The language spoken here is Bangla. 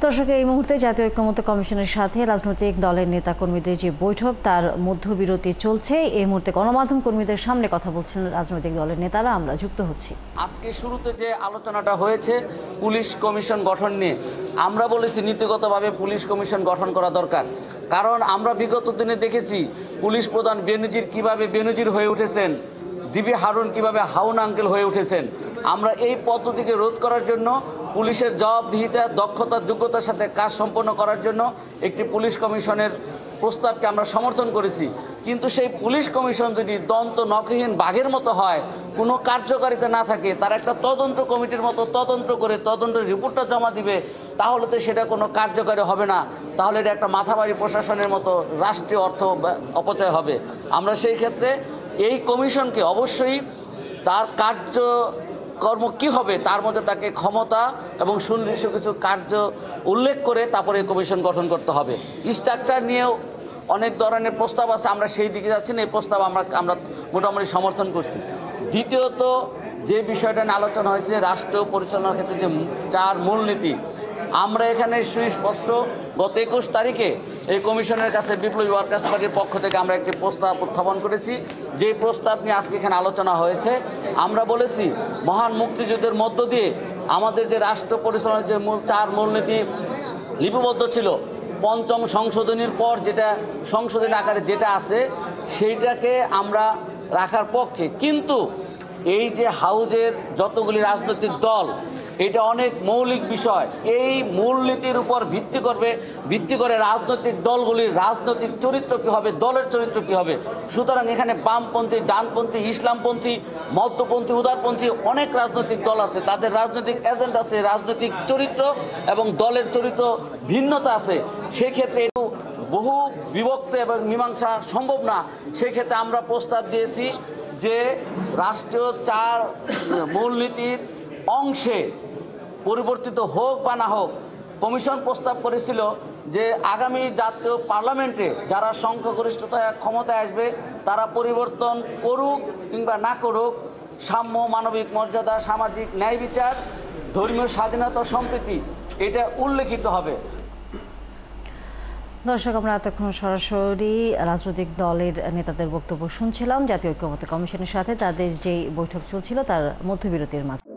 দর্শক, এই মুহূর্তে জাতীয় ঐক্যমত্য কমিশনের সাথে রাজনৈতিক দলের নেতাকর্মীদের যে বৈঠক তার মধ্যবিরতি চলছে। এই মুহূর্তে গণমাধ্যম কর্মীদের সামনে কথা বলছেন রাজনৈতিক দলের নেতারা। আমরা যুক্ত হচ্ছি। আজকে শুরুতে যে আলোচনাটা হয়েছে পুলিশ কমিশন গঠন নিয়ে, আমরা বলেছি নীতিগতভাবে পুলিশ কমিশন গঠন করা দরকার। কারণ আমরা বিগত দিনে দেখেছি পুলিশ প্রধান বেনজির কিভাবে বেনজির হয়ে উঠেছেন, ডিবি হারুন কিভাবে হাউন আঙ্কেল হয়ে উঠেছেন। আমরা এই পদ্ধতিকে রোধ করার জন্য পুলিশের জবাবদিহিতা, দক্ষতা, যোগ্যতার সাথে কাজ সম্পন্ন করার জন্য একটি পুলিশ কমিশনের প্রস্তাবকে আমরা সমর্থন করেছি। কিন্তু সেই পুলিশ কমিশন যদি দন্ত নখহীন বাঘের মতো হয়, কোনো কার্যকারিতা না থাকে, তার একটা তদন্ত কমিটির মতো তদন্ত করে তদন্তের রিপোর্টটা জমা দিবে, তাহলে তো সেটা কোনো কার্যকারী হবে না। তাহলে এটা একটা মাথাবাড়ি প্রশাসনের মতো রাষ্ট্রীয় অর্থ অপচয় হবে। আমরা সেই ক্ষেত্রে এই কমিশনকে অবশ্যই তার কার্যকর্ম কী হবে তার মধ্যে তাকে ক্ষমতা এবং সুনির্দিষ্ট কিছু কার্য উল্লেখ করে তারপরে কমিশন গঠন করতে হবে। স্ট্রাকচার নিয়েও অনেক ধরনের প্রস্তাব আছে, আমরা সেই দিকে যাচ্ছি না। এই প্রস্তাব আমরা মোটামুটি সমর্থন করছি। দ্বিতীয়ত যে বিষয়টা নিয়ে আলোচনা হয়েছে রাষ্ট্র পরিচালনার ক্ষেত্রে যে 4 মূলনীতি, আমরা এখানে সুস্পষ্ট গত 21 তারিখে এই কমিশনের কাছে বিপ্লবী ওয়ার্কার্স পার্টির পক্ষ থেকে আমরা একটি প্রস্তাব উত্থাপন করেছি। যে প্রস্তাব নিয়ে আজকে এখানে আলোচনা হয়েছে, আমরা বলেছি মহান মুক্তিযুদ্ধের মধ্য দিয়ে আমাদের যে রাষ্ট্র পরিচালনার যে 4 মূলনীতি লিপিবদ্ধ ছিল, 5ম সংশোধনীর পর যেটা সংশোধনী আকারে যেটা আছে সেইটাকে আমরা রাখার পক্ষে। কিন্তু এই যে হাউজের যতগুলি রাজনৈতিক দল, এটা অনেক মৌলিক বিষয়। এই মূলনীতির উপর ভিত্তি করে রাজনৈতিক দলগুলির রাজনৈতিক চরিত্র কী হবে, দলের চরিত্র কী হবে। সুতরাং এখানে বামপন্থী, ডানপন্থী, ইসলামপন্থী, মধ্যপন্থী, উদারপন্থী অনেক রাজনৈতিক দল আছে। তাদের রাজনৈতিক এজেন্ডা আছে, রাজনৈতিক চরিত্র এবং দলের চরিত্র ভিন্নতা আছে। সেক্ষেত্রে বহু বিভক্ত এবং মীমাংসা সম্ভব না। সেক্ষেত্রে আমরা প্রস্তাব দিয়েছি যে রাষ্ট্রীয় 4 মূলনীতির অংশে পরিবর্তিত হোক বা না হোক, কমিশন প্রস্তাব করেছিল যে আগামী জাতীয় পার্লামেন্টে যারা সংখ্যাগরিষ্ঠতা ক্ষমতায় আসবে তারা পরিবর্তন করুক কিংবা না করুক, সাম্য, মানবিক মর্যাদা, সামাজিক ন্যায় বিচার, ধর্মীয় স্বাধীনতা, সম্প্রীতি, এটা উল্লেখিত হবে। দর্শক, আমরা এতক্ষণ সরাসরি রাজনৈতিক দলের নেতাদের বক্তব্য শুনছিলাম জাতীয় ঐক্যমত্য কমিশনের সাথে তাদের যে বৈঠক চলছিল তার মধ্যবিরতির মাঝে।